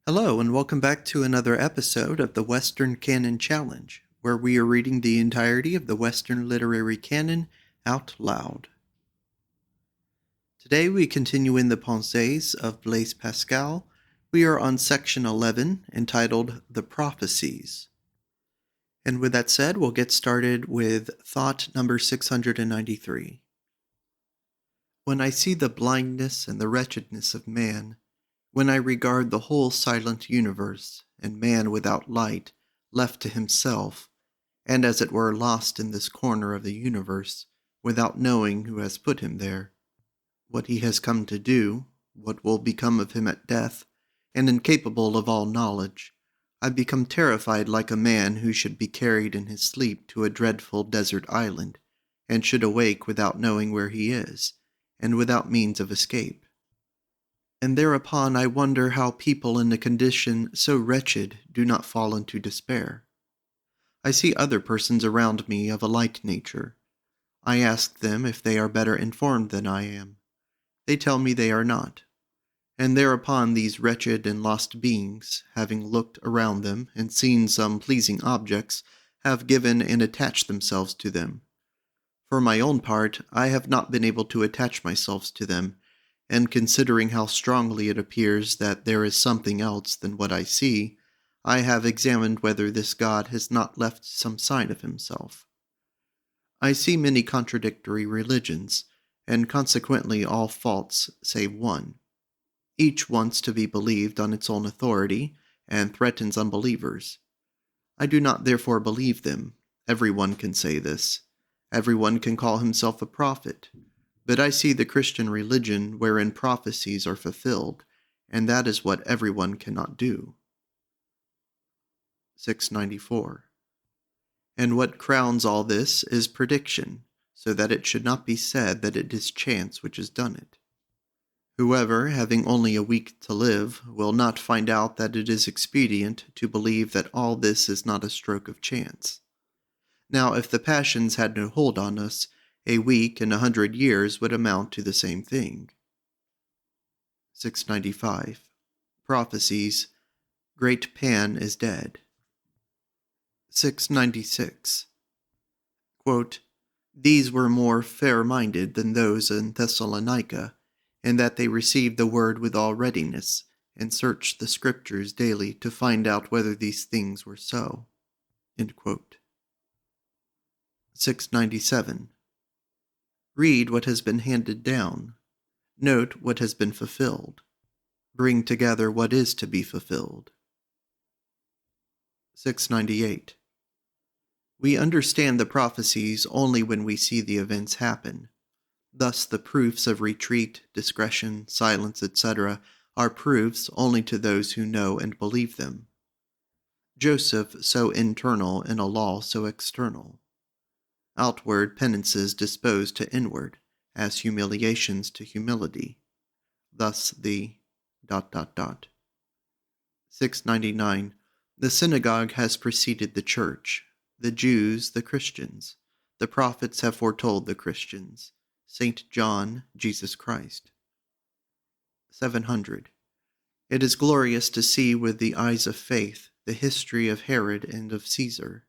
Hello, and welcome back to another episode of the Western Canon Challenge, where we are reading the entirety of the Western literary canon out loud. Today we continue in the Pensées of Blaise Pascal. We are on section 11, entitled The Prophecies. And with that said, we'll get started with thought number 693. When I see the blindness and the wretchedness of man, when I regard the whole silent universe, and man without light, left to himself, and as it were lost in this corner of the universe, without knowing who has put him there, what he has come to do, what will become of him at death, and incapable of all knowledge, I become terrified like a man who should be carried in his sleep to a dreadful desert island, and should awake without knowing where he is, and without means of escape. And thereupon I wonder how people in a condition so wretched do not fall into despair. I see other persons around me of a like nature. I ask them if they are better informed than I am. They tell me they are not. And thereupon these wretched and lost beings, having looked around them and seen some pleasing objects, have given and attached themselves to them. For my own part, I have not been able to attach myself to them, and considering how strongly it appears that there is something else than what I see, I have examined whether this God has not left some sign of himself. I see many contradictory religions, and consequently all false save one. Each wants to be believed on its own authority, and threatens unbelievers. I do not therefore believe them. Everyone can say this. Everyone can call himself a prophet. But I see the Christian religion wherein prophecies are fulfilled, and that is what everyone cannot do. 694. And what crowns all this is prediction, so that it should not be said that it is chance which has done it. Whoever, having only a week to live, will not find out that it is expedient to believe that all this is not a stroke of chance. Now, if the passions had no hold on us, a week and 100 years would amount to the same thing. 695. Prophecies. Great Pan is dead. 696. Quote, These were more fair-minded than those in Thessalonica, in that they received the word with all readiness, and searched the Scriptures daily to find out whether these things were so. End quote. 697. Read what has been handed down. Note what has been fulfilled. Bring together what is to be fulfilled. 698. We understand the prophecies only when we see the events happen. Thus the proofs of retreat, discretion, silence, etc. are proofs only to those who know and believe them. Joseph so internal in a law so external. Outward penances disposed to inward, as humiliations to humility. Thus the... 699. The synagogue has preceded the church, the Jews the Christians. The prophets have foretold the Christians. St. John, Jesus Christ. 700. It is glorious to see with the eyes of faith the history of Herod and of Caesar.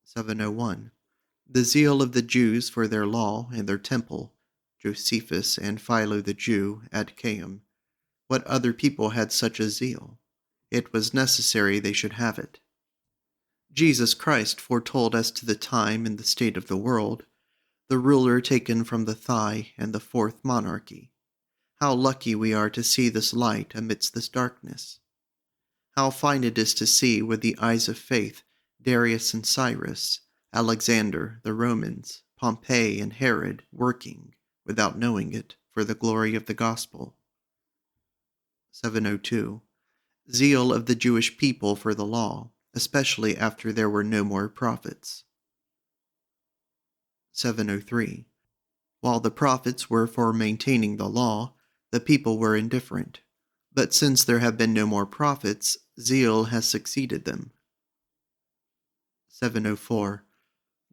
701. The zeal of the Jews for their law and their temple, Josephus and Philo the Jew at Caem. What other people had such a zeal? It was necessary they should have it. Jesus Christ foretold as to the time and the state of the world, the ruler taken from the thigh and the fourth monarchy. How lucky we are to see this light amidst this darkness. How fine it is to see with the eyes of faith Darius and Cyrus, Alexander, the Romans, Pompey and Herod working, without knowing it, for the glory of the gospel. 702. Zeal of the Jewish people for the law, especially after there were no more prophets. 703. While the prophets were for maintaining the law, the people were indifferent. But since there have been no more prophets, zeal has succeeded them. 704.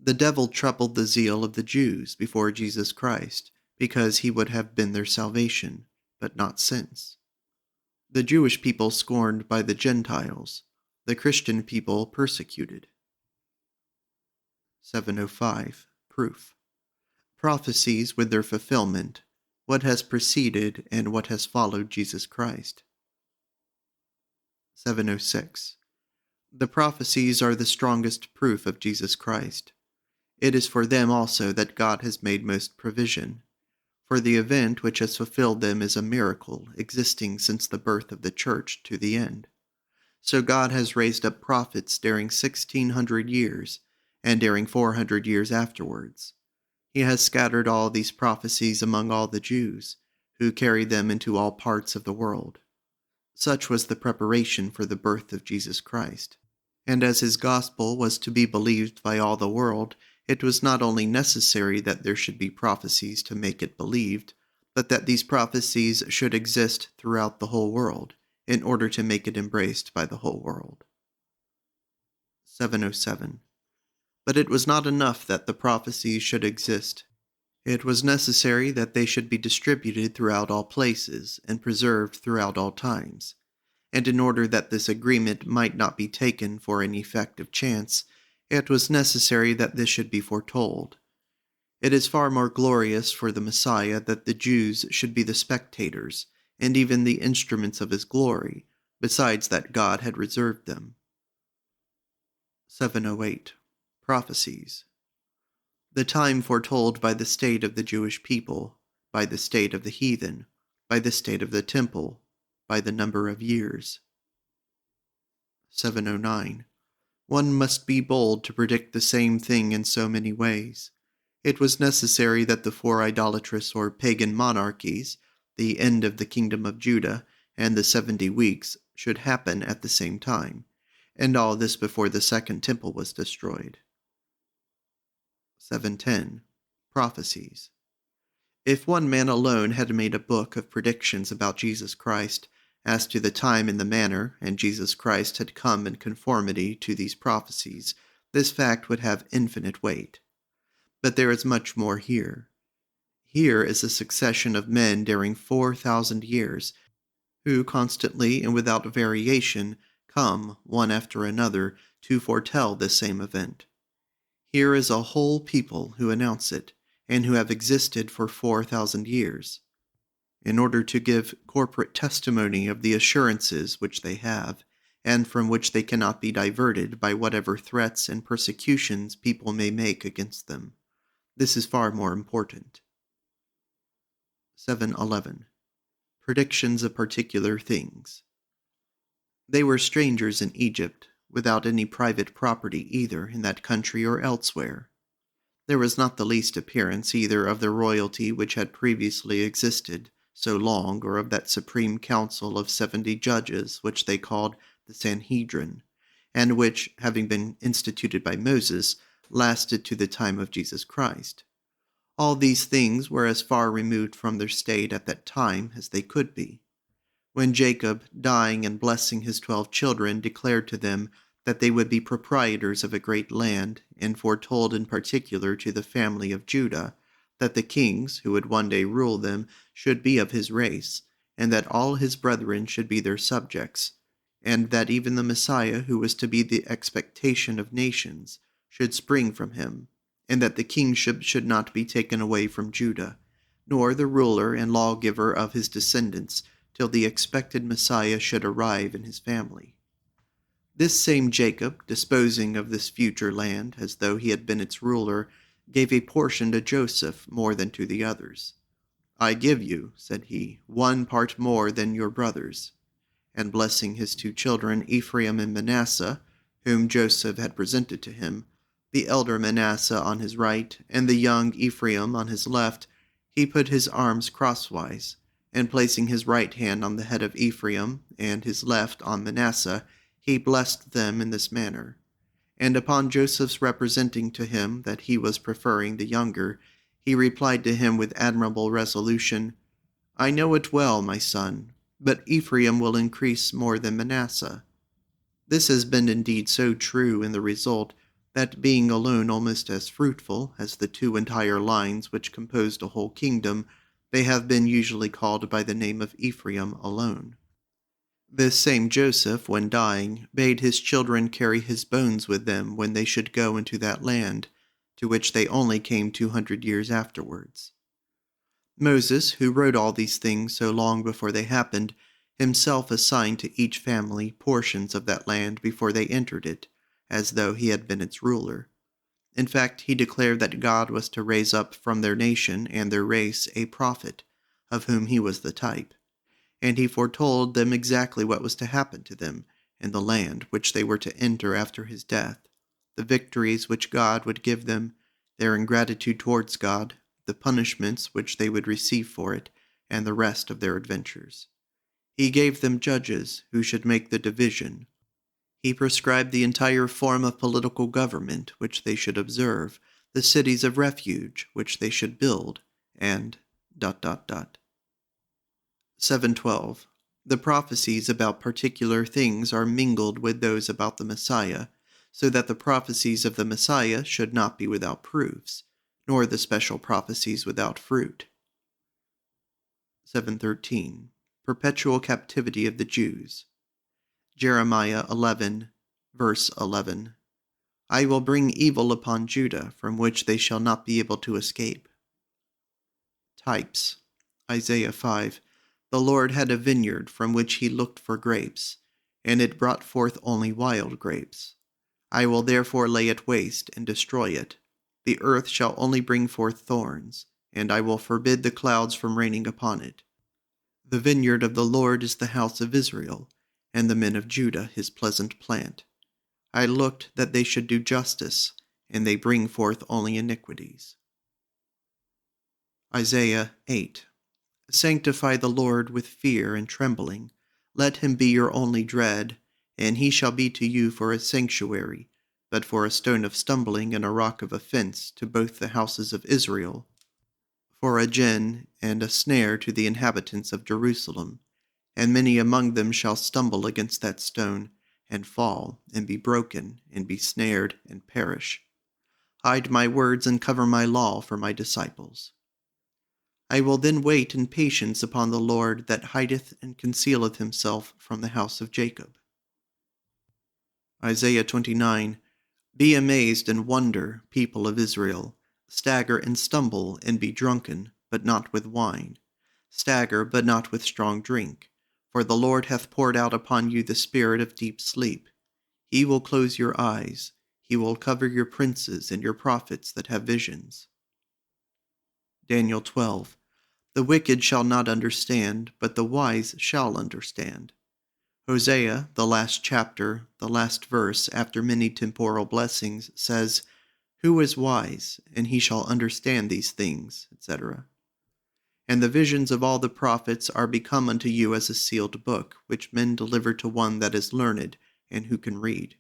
The devil troubled the zeal of the Jews before Jesus Christ, because he would have been their salvation, but not since. the Jewish people scorned by the Gentiles, the Christian people persecuted. 705. Proof. Prophecies with their fulfillment, what has preceded and what has followed Jesus Christ. 706. The prophecies are the strongest proof of Jesus Christ. It is for them also that God has made most provision. For the event which has fulfilled them is a miracle, existing since the birth of the Church to the end. So God has raised up prophets during 1600 years, and during 400 years afterwards. He has scattered all these prophecies among all the Jews, who carried them into all parts of the world. Such was the preparation for the birth of Jesus Christ. And as his gospel was to be believed by all the world, it was not only necessary that there should be prophecies to make it believed, but that these prophecies should exist throughout the whole world, in order to make it embraced by the whole world. 707. But it was not enough that the prophecies should exist. It was necessary that they should be distributed throughout all places and preserved throughout all times. And in order that this agreement might not be taken for an effect of chance, it was necessary that this should be foretold. It is far more glorious for the Messiah that the Jews should be the spectators, and even the instruments of his glory, besides that God had reserved them. 708. Prophecies. The time foretold by the state of the Jewish people, by the state of the heathen, by the state of the temple, by the number of years. 709. One must be bold to predict the same thing in so many ways. It was necessary that the 4 idolatrous or pagan monarchies, the end of the kingdom of Judah, and the 70 weeks should happen at the same time, and all this before the second temple was destroyed. 710. Prophecies. If one man alone had made a book of predictions about Jesus Christ, as to the time and the manner, and Jesus Christ had come in conformity to these prophecies, this fact would have infinite weight. But there is much more here. Here is a succession of men during 4,000 years, who constantly and without variation come, one after another, to foretell this same event. Here is a whole people who announce it, and who have existed for 4,000 years. In order to give corporate testimony of the assurances which they have, and from which they cannot be diverted by whatever threats and persecutions people may make against them. This is far more important. 711. Predictions of particular things. They were strangers in Egypt, without any private property either in that country or elsewhere. There was not the least appearance either of the royalty which had previously existed so long, or of that supreme council of 70 judges which they called the Sanhedrin, and which, having been instituted by Moses, lasted to the time of Jesus Christ. All these things were as far removed from their state at that time as they could be. When Jacob, dying and blessing his 12 children, declared to them that they would be proprietors of a great land, and foretold in particular to the family of Judah that the kings who would one day rule them should be of his race, and that all his brethren should be their subjects, and that even the Messiah who was to be the expectation of nations should spring from him, and that the kingship should not be taken away from Judah, nor the ruler and lawgiver of his descendants, till the expected Messiah should arrive in his family. This same Jacob, disposing of this future land as though he had been its ruler, gave a portion to Joseph more than to the others. I give you, said he, 1 part more than your brothers. And blessing his 2 children, Ephraim and Manasseh, whom Joseph had presented to him, the elder Manasseh on his right, and the young Ephraim on his left, he put his arms crosswise, and placing his right hand on the head of Ephraim, and his left on Manasseh, he blessed them in this manner. And upon Joseph's representing to him that he was preferring the younger, he replied to him with admirable resolution, I know it well, my son, but Ephraim will increase more than Manasseh. This has been indeed so true in the result, that being alone almost as fruitful as the 2 entire lines which composed a whole kingdom, they have been usually called by the name of Ephraim alone. This same Joseph, when dying, bade his children carry his bones with them when they should go into that land, to which they only came 200 years afterwards. Moses, who wrote all these things so long before they happened, himself assigned to each family portions of that land before they entered it, as though he had been its ruler. In fact, he declared that God was to raise up from their nation and their race a prophet, of whom he was the type. And he foretold them exactly what was to happen to them in the land which they were to enter after his death, the victories which God would give them, their ingratitude towards God, the punishments which they would receive for it, and the rest of their adventures. He gave them judges who should make the division. He prescribed the entire form of political government which they should observe, the cities of refuge which they should build, and ... 712. The prophecies about particular things are mingled with those about the Messiah, so that the prophecies of the Messiah should not be without proofs, nor the special prophecies without fruit. 713. Perpetual captivity of the Jews. Jeremiah 11, verse 11. I will bring evil upon Judah, from which they shall not be able to escape. Types. Isaiah 5. The Lord had a vineyard from which he looked for grapes, and it brought forth only wild grapes. I will therefore lay it waste and destroy it. The earth shall only bring forth thorns, and I will forbid the clouds from raining upon it. The vineyard of the Lord is the house of Israel, and the men of Judah his pleasant plant. I looked that they should do justice, and they bring forth only iniquities. Isaiah 8. Sanctify the Lord with fear and trembling. Let him be your only dread, and he shall be to you for a sanctuary, but for a stone of stumbling and a rock of offense to both the houses of Israel, for a gin and a snare to the inhabitants of Jerusalem. And many among them shall stumble against that stone, and fall, and be broken, and be snared, and perish. Hide my words and cover my law for my disciples. I will then wait in patience upon the Lord that hideth and concealeth himself from the house of Jacob. Isaiah 29. Be amazed and wonder, people of Israel. Stagger and stumble and be drunken, but not with wine. Stagger, but not with strong drink. For the Lord hath poured out upon you the spirit of deep sleep. He will close your eyes. He will cover your princes and your prophets that have visions. Daniel 12. The wicked shall not understand, but the wise shall understand. Hosea, the last chapter, the last verse, after many temporal blessings, says, Who is wise, and he shall understand these things, etc. And the visions of all the prophets are become unto you as a sealed book, which men deliver to one that is learned, and who can read.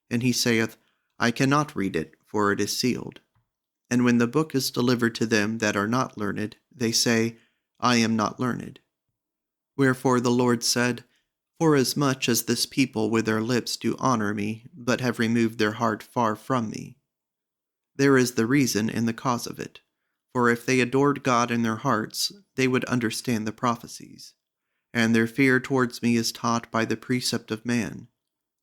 And he saith, I cannot read it, for it is sealed. And when the book is delivered to them that are not learned, they say, I am not learned. Wherefore the Lord said, Forasmuch as this people with their lips do honor me, but have removed their heart far from me. There is the reason and the cause of it. For if they adored God in their hearts, they would understand the prophecies. And their fear towards me is taught by the precept of man.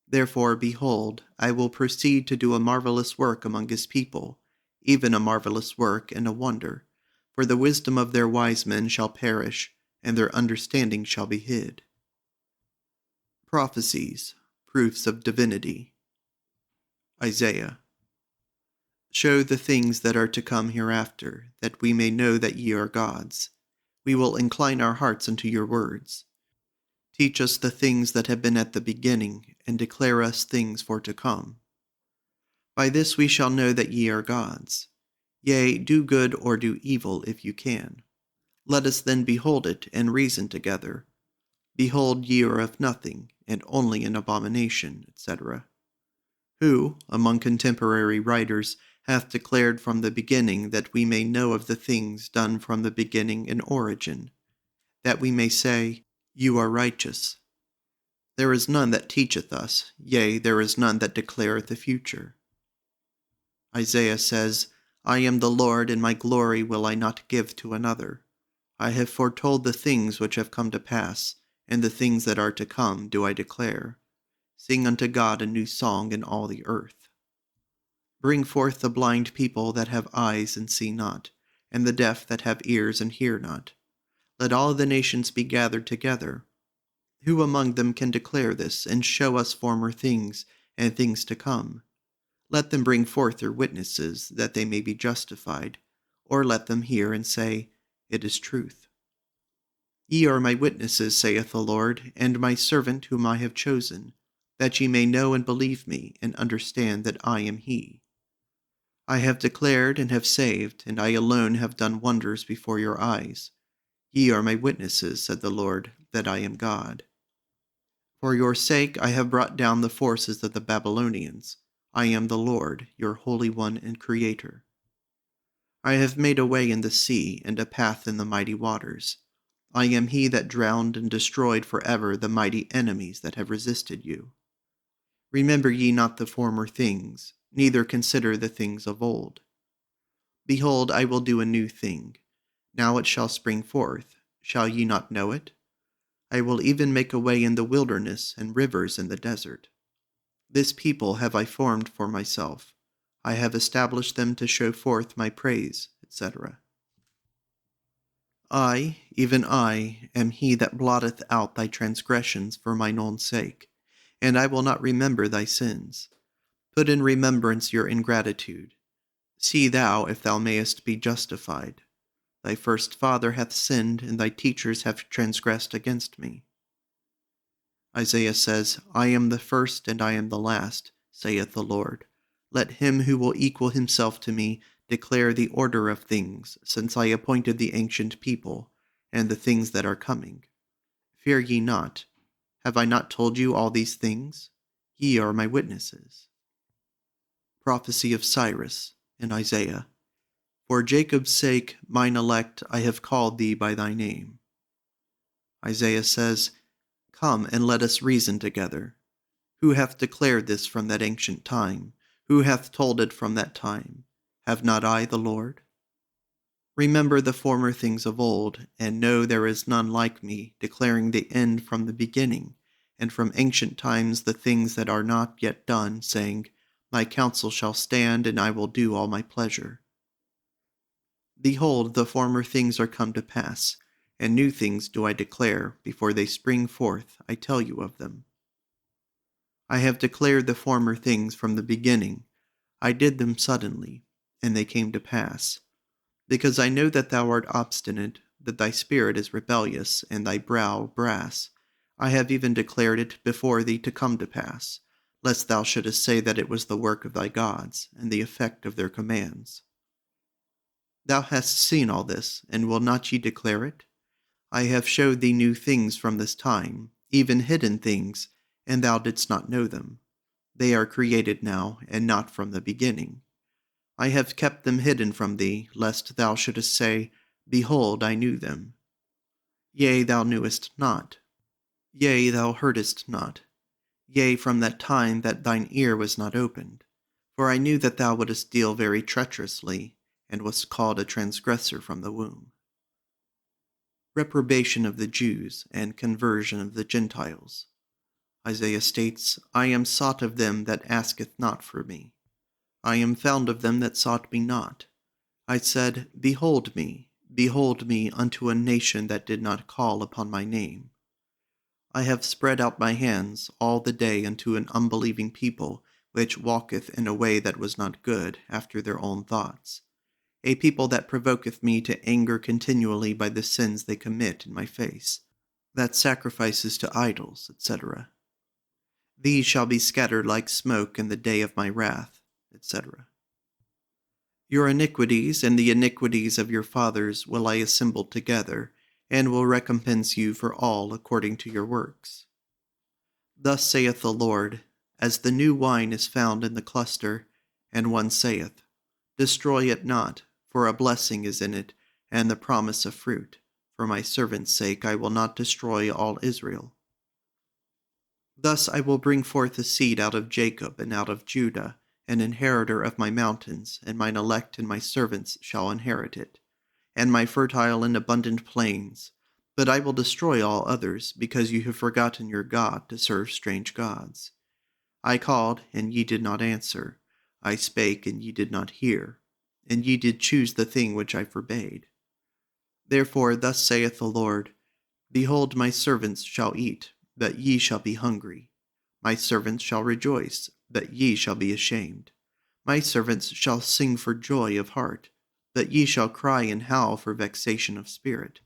Therefore, behold, I will proceed to do a marvelous work among his people, even a marvelous work and a wonder. For the wisdom of their wise men shall perish, and their understanding shall be hid. Prophecies, proofs of divinity. Isaiah. Show the things that are to come hereafter, that we may know that ye are gods. We will incline our hearts unto your words. Teach us the things that have been at the beginning, and declare us things for to come. By this we shall know that ye are gods. Yea, do good or do evil if you can. Let us then behold it, and reason together. Behold, ye are of nothing, and only an abomination, etc. Who, among contemporary writers, hath declared from the beginning that we may know of the things done from the beginning in origin, that we may say, You are righteous. There is none that teacheth us, yea, there is none that declareth the future. Isaiah says, I am the Lord, and my glory will I not give to another. I have foretold the things which have come to pass, and the things that are to come do I declare. Sing unto God a new song in all the earth. Bring forth the blind people that have eyes and see not, and the deaf that have ears and hear not. Let all the nations be gathered together. Who among them can declare this, and show us former things and things to come? Let them bring forth their witnesses, that they may be justified, or let them hear and say, It is truth. Ye are my witnesses, saith the Lord, and my servant whom I have chosen, that ye may know and believe me, and understand that I am he. I have declared and have saved, and I alone have done wonders before your eyes. Ye are my witnesses, said the Lord, that I am God. For your sake I have brought down the forces of the Babylonians. I am the Lord, your Holy One and Creator. I have made a way in the sea, and a path in the mighty waters. I am he that drowned and destroyed forever the mighty enemies that have resisted you. Remember ye not the former things, neither consider the things of old. Behold, I will do a new thing. Now it shall spring forth. Shall ye not know it? I will even make a way in the wilderness and rivers in the desert. This people have I formed for myself. I have established them to show forth my praise, etc. I, even I, am he that blotteth out thy transgressions for mine own sake, and I will not remember thy sins. Put in remembrance your ingratitude. See thou if thou mayest be justified. Thy first father hath sinned, and thy teachers have transgressed against me. Isaiah says, I am the first and I am the last, saith the Lord. Let him who will equal himself to me declare the order of things, since I appointed the ancient people, and the things that are coming. Fear ye not. Have I not told you all these things? Ye are my witnesses. Prophecy of Cyrus in Isaiah. For Jacob's sake, mine elect, I have called thee by thy name. Isaiah says, Come and let us reason together. Who hath declared this from that ancient time? Who hath told it from that time? Have not I the Lord? Remember the former things of old, and know there is none like me, declaring the end from the beginning, and from ancient times the things that are not yet done, saying, My counsel shall stand, and I will do all my pleasure. Behold, the former things are come to pass, and new things do I declare. Before they spring forth, I tell you of them. I have declared the former things from the beginning. I did them suddenly, and they came to pass. Because I know that thou art obstinate, that thy spirit is rebellious, and thy brow brass, I have even declared it before thee to come to pass, lest thou shouldest say that it was the work of thy gods, and the effect of their commands. Thou hast seen all this, and will not ye declare it? I have showed thee new things from this time, even hidden things, and thou didst not know them. They are created now, and not from the beginning. I have kept them hidden from thee, lest thou shouldest say, Behold, I knew them. Yea, thou knewest not. Yea, thou heardest not. Yea, from that time that thine ear was not opened. For I knew that thou wouldest deal very treacherously, and wast called a transgressor from the womb. Reprobation of the Jews, and conversion of the Gentiles. Isaiah states, I am sought of them that asketh not for me. I am found of them that sought me not. I said, behold me unto a nation that did not call upon my name. I have spread out my hands all the day unto an unbelieving people, which walketh in a way that was not good, after their own thoughts. A people that provoketh me to anger continually by the sins they commit in my face, that sacrifices to idols, etc. These shall be scattered like smoke in the day of my wrath, etc. Your iniquities and the iniquities of your fathers will I assemble together, and will recompense you for all according to your works. Thus saith the Lord, as the new wine is found in the cluster, and one saith, Destroy it not, for a blessing is in it, and the promise of fruit. For my servant's sake I will not destroy all Israel. Thus I will bring forth a seed out of Jacob and out of Judah, an inheritor of my mountains, and mine elect and my servants shall inherit it, and my fertile and abundant plains. But I will destroy all others, because you have forgotten your God to serve strange gods. I called, and ye did not answer. I spake, and ye did not hear. And ye did choose the thing which I forbade. Therefore thus saith the Lord, Behold, my servants shall eat, but ye shall be hungry. My servants shall rejoice, but ye shall be ashamed. My servants shall sing for joy of heart, but ye shall cry and howl for vexation of spirit.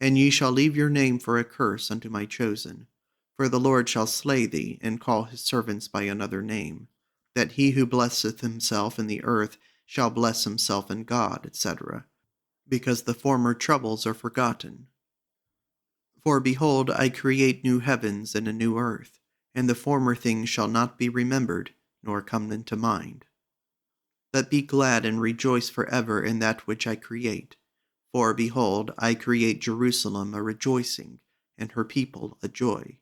And ye shall leave your name for a curse unto my chosen. For the Lord shall slay thee, and call his servants by another name, that he who blesseth himself in the earth shall bless himself in God, etc., because the former troubles are forgotten. For behold, I create new heavens and a new earth, and the former things shall not be remembered, nor come into mind. But be glad and rejoice forever in that which I create. For behold, I create Jerusalem a rejoicing, and her people a joy.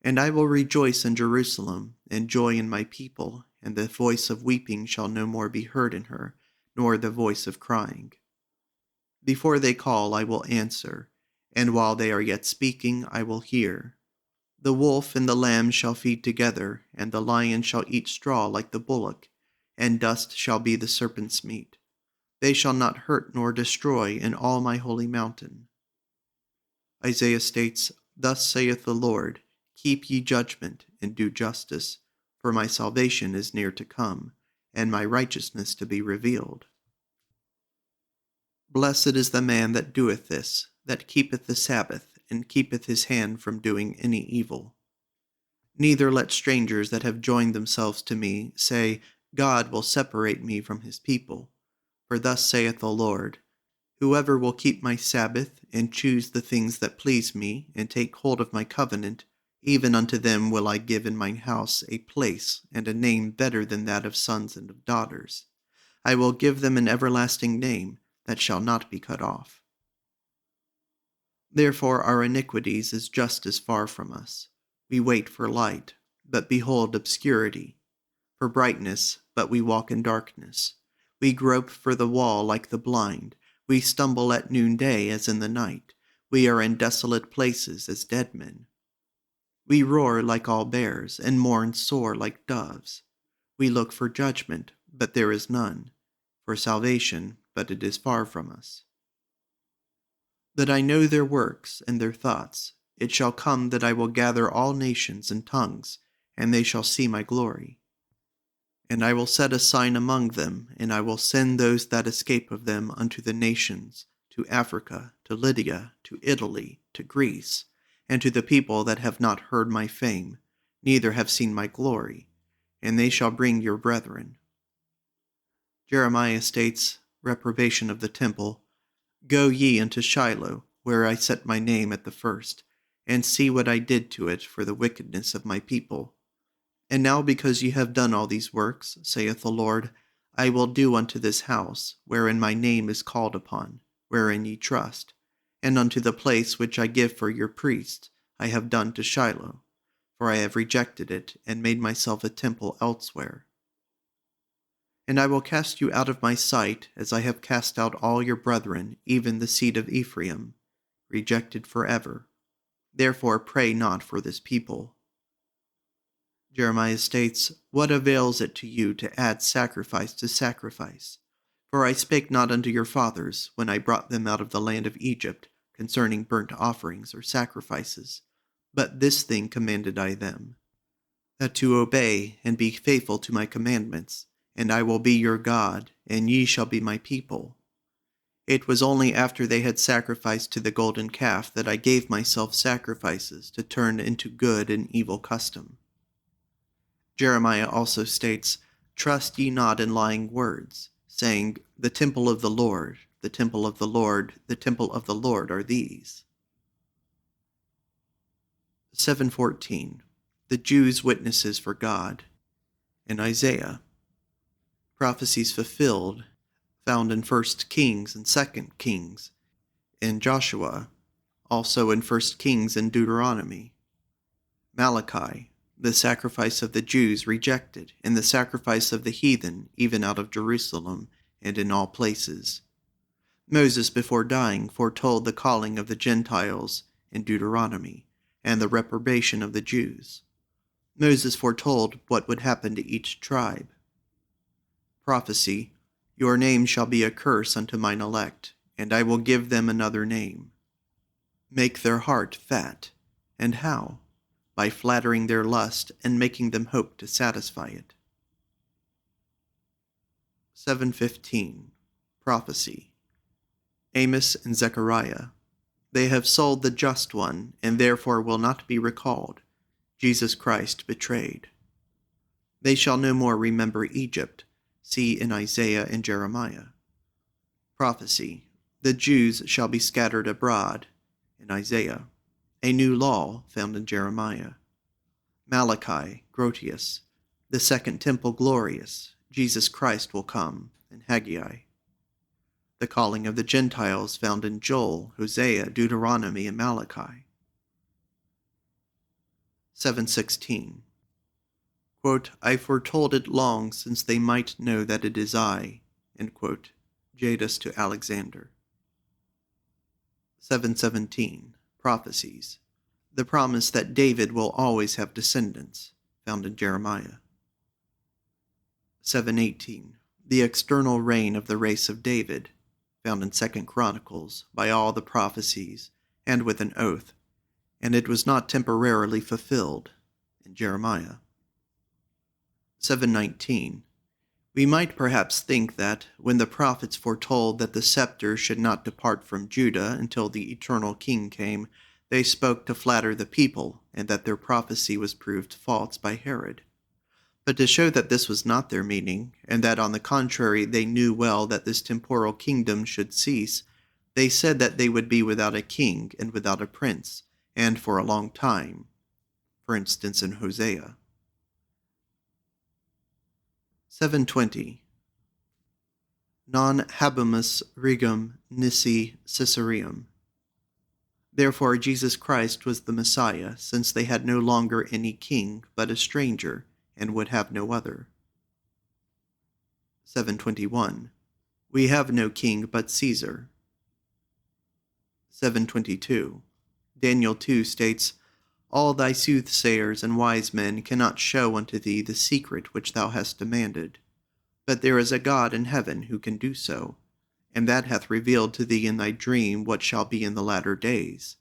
And I will rejoice in Jerusalem, and joy in my people, and the voice of weeping shall no more be heard in her, nor the voice of crying. Before they call, I will answer, and while they are yet speaking, I will hear. The wolf and the lamb shall feed together, and the lion shall eat straw like the bullock, and dust shall be the serpent's meat. They shall not hurt nor destroy in all my holy mountain. Isaiah states, Thus saith the Lord, Keep ye judgment, and do justice, for my salvation is near to come, and my righteousness to be revealed. Blessed is the man that doeth this, that keepeth the Sabbath, and keepeth his hand from doing any evil. Neither let strangers that have joined themselves to me say, God will separate me from his people. For thus saith the Lord, Whoever will keep my Sabbath, and choose the things that please me, and take hold of my covenant, even unto them will I give in mine house a place and a name better than that of sons and of daughters. I will give them an everlasting name that shall not be cut off. Therefore our iniquities is just as far from us. We wait for light, but behold obscurity; for brightness, but we walk in darkness. We grope for the wall like the blind. We stumble at noonday as in the night. We are in desolate places as dead men. We roar like all bears, and mourn sore like doves. We look for judgment, but there is none; for salvation, but it is far from us. That I know their works and their thoughts, it shall come that I will gather all nations and tongues, and they shall see my glory. And I will set a sign among them, and I will send those that escape of them unto the nations, to Africa, to Lydia, to Italy, to Greece, and to the people that have not heard my fame, neither have seen my glory, and they shall bring your brethren. Jeremiah states, reprobation of the temple, Go ye unto Shiloh, where I set my name at the first, and see what I did to it for the wickedness of my people. And now because ye have done all these works, saith the Lord, I will do unto this house, wherein my name is called upon, wherein ye trust, and unto the place which I give for your priests, I have done to Shiloh, for I have rejected it, and made myself a temple elsewhere. And I will cast you out of my sight, as I have cast out all your brethren, even the seed of Ephraim, rejected forever. Therefore pray not for this people. Jeremiah states, What avails it to you to add sacrifice to sacrifice? For I spake not unto your fathers, when I brought them out of the land of Egypt, concerning burnt offerings or sacrifices. But this thing commanded I them, that to obey and be faithful to my commandments, and I will be your God, and ye shall be my people. It was only after they had sacrificed to the golden calf that I gave myself sacrifices to turn into good and evil custom. Jeremiah also states, Trust ye not in lying words, saying, The temple of the Lord, the temple of the Lord, the temple of the Lord are these. 7:14. The Jews' witnesses for God. In Isaiah, prophecies fulfilled, found in 1 Kings and 2 Kings, in Joshua, also in 1 Kings and Deuteronomy. Malachi, the sacrifice of the Jews rejected, and the sacrifice of the heathen, even out of Jerusalem, and in all places. Moses, before dying, foretold the calling of the Gentiles in Deuteronomy and the reprobation of the Jews. Moses foretold what would happen to each tribe. Prophecy: Your name shall be a curse unto mine elect, and I will give them another name. Make their heart fat. And how? By flattering their lust and making them hope to satisfy it. 7:15. Prophecy: Amos and Zechariah. They have sold the just one, and therefore will not be recalled. Jesus Christ betrayed. They shall no more remember Egypt. See in Isaiah and Jeremiah. Prophecy: The Jews shall be scattered abroad. In Isaiah. A new law, found in Jeremiah. Malachi, Grotius. The second temple glorious. Jesus Christ will come. In Haggai. The calling of the Gentiles, found in Joel, Hosea, Deuteronomy, and Malachi. 7:16. Quote, I foretold it long, since they might know that it is I. End quote. Jadus to Alexander. 7:17. Prophecies: The promise that David will always have descendants, found in Jeremiah. 7:18. The external reign of the race of David, found in 2 Chronicles, by all the prophecies, and with an oath, and it was not temporarily fulfilled, in Jeremiah. 7:19. We might perhaps think that, when the prophets foretold that the scepter should not depart from Judah until the eternal king came, they spoke to flatter the people, and that their prophecy was proved false by Herod. But to show that this was not their meaning, and that on the contrary they knew well that this temporal kingdom should cease, they said that they would be without a king and without a prince, and for a long time, for instance in Hosea. 7:20. Non habemus regum nisi Caesareum. Therefore Jesus Christ was the Messiah, since they had no longer any king but a stranger, and would have no other. 7:21. We have no king but Caesar. 7:22. Daniel 2 states, All thy soothsayers and wise men cannot show unto thee the secret which thou hast demanded. But there is a God in heaven who can do so, and that hath revealed to thee in thy dream what shall be in the latter days.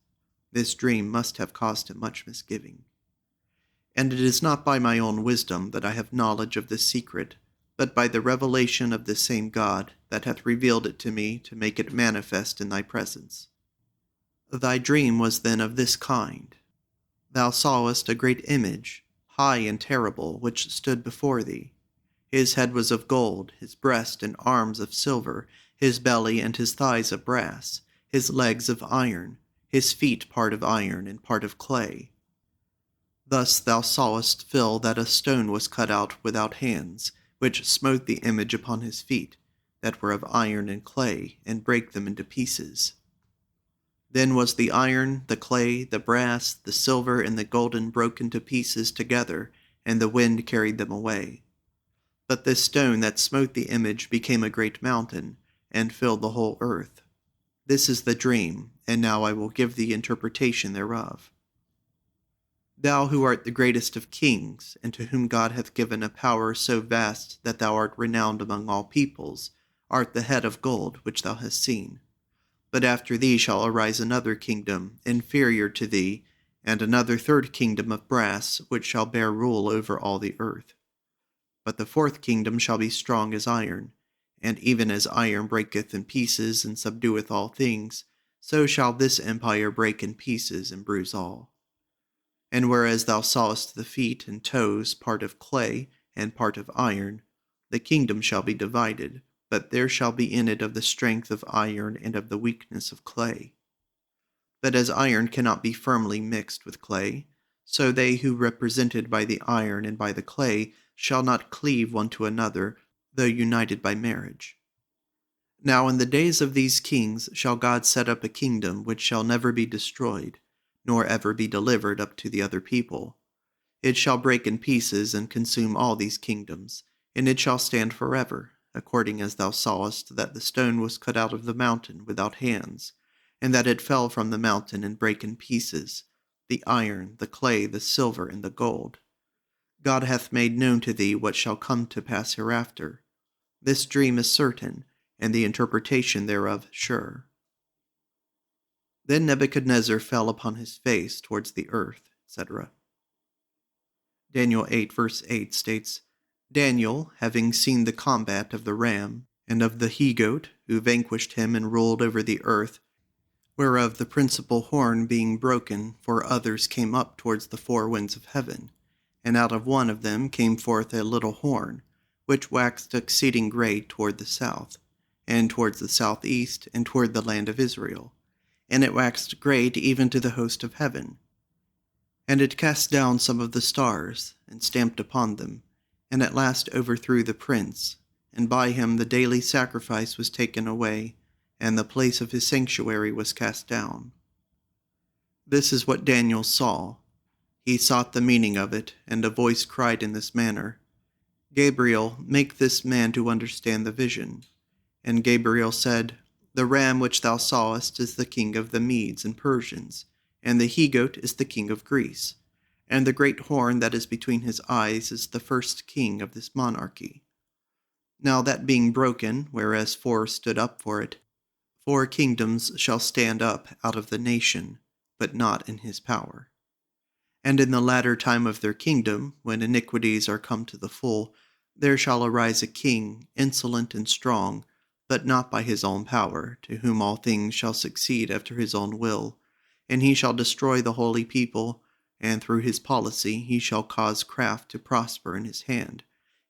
This dream must have caused him much misgiving. And it is not by my own wisdom that I have knowledge of this secret, but by the revelation of this same God that hath revealed it to me to make it manifest in thy presence. Thy dream was then of this kind. Thou sawest a great image, high and terrible, which stood before thee. His head was of gold, his breast and arms of silver, his belly and his thighs of brass, his legs of iron, his feet part of iron and part of clay. Thus thou sawest fill that a stone was cut out without hands, which smote the image upon his feet, that were of iron and clay, and brake them into pieces. Then was the iron, the clay, the brass, the silver, and the golden broken to pieces together, and the wind carried them away. But this stone that smote the image became a great mountain, and filled the whole earth. This is the dream, and now I will give thee interpretation thereof. Thou who art the greatest of kings, and to whom God hath given a power so vast that thou art renowned among all peoples, art the head of gold which thou hast seen. But after thee shall arise another kingdom, inferior to thee, and another third kingdom of brass, which shall bear rule over all the earth. But the fourth kingdom shall be strong as iron, and even as iron breaketh in pieces and subdueth all things, so shall this empire break in pieces and bruise all. And whereas thou sawest the feet and toes part of clay and part of iron, the kingdom shall be divided, but there shall be in it of the strength of iron and of the weakness of clay. But as iron cannot be firmly mixed with clay, so they who represented by the iron and by the clay shall not cleave one to another, though united by marriage. Now in the days of these kings shall God set up a kingdom which shall never be destroyed, nor ever be delivered up to the other people. It shall break in pieces and consume all these kingdoms, and it shall stand forever, according as thou sawest that the stone was cut out of the mountain without hands, and that it fell from the mountain and brake in pieces, the iron, the clay, the silver, and the gold. God hath made known to thee what shall come to pass hereafter. This dream is certain, and the interpretation thereof sure. Then Nebuchadnezzar fell upon his face towards the earth, etc. Daniel 8 verse 8 states, Daniel, having seen the combat of the ram, and of the he-goat, who vanquished him and ruled over the earth, whereof the principal horn being broken, for others came up towards the four winds of heaven, and out of one of them came forth a little horn, which waxed exceeding great toward the south, and towards the southeast, and toward the land of Israel. And it waxed great even to the host of heaven. And it cast down some of the stars, and stamped upon them, and at last overthrew the prince, and by him the daily sacrifice was taken away, and the place of his sanctuary was cast down. This is what Daniel saw. He sought the meaning of it, and a voice cried in this manner, Gabriel, make this man to understand the vision. And Gabriel said, The ram which thou sawest is the king of the Medes and Persians, and the he-goat is the king of Greece, and the great horn that is between his eyes is the first king of this monarchy. Now that being broken, whereas four stood up for it, 4 kingdoms shall stand up out of the nation, but not in his power. And in the latter time of their kingdom, when iniquities are come to the full, there shall arise a king, insolent and strong, but not by his own power, to whom all things shall succeed after his own will. And he shall destroy the holy people, and through his policy he shall cause craft to prosper in his hand,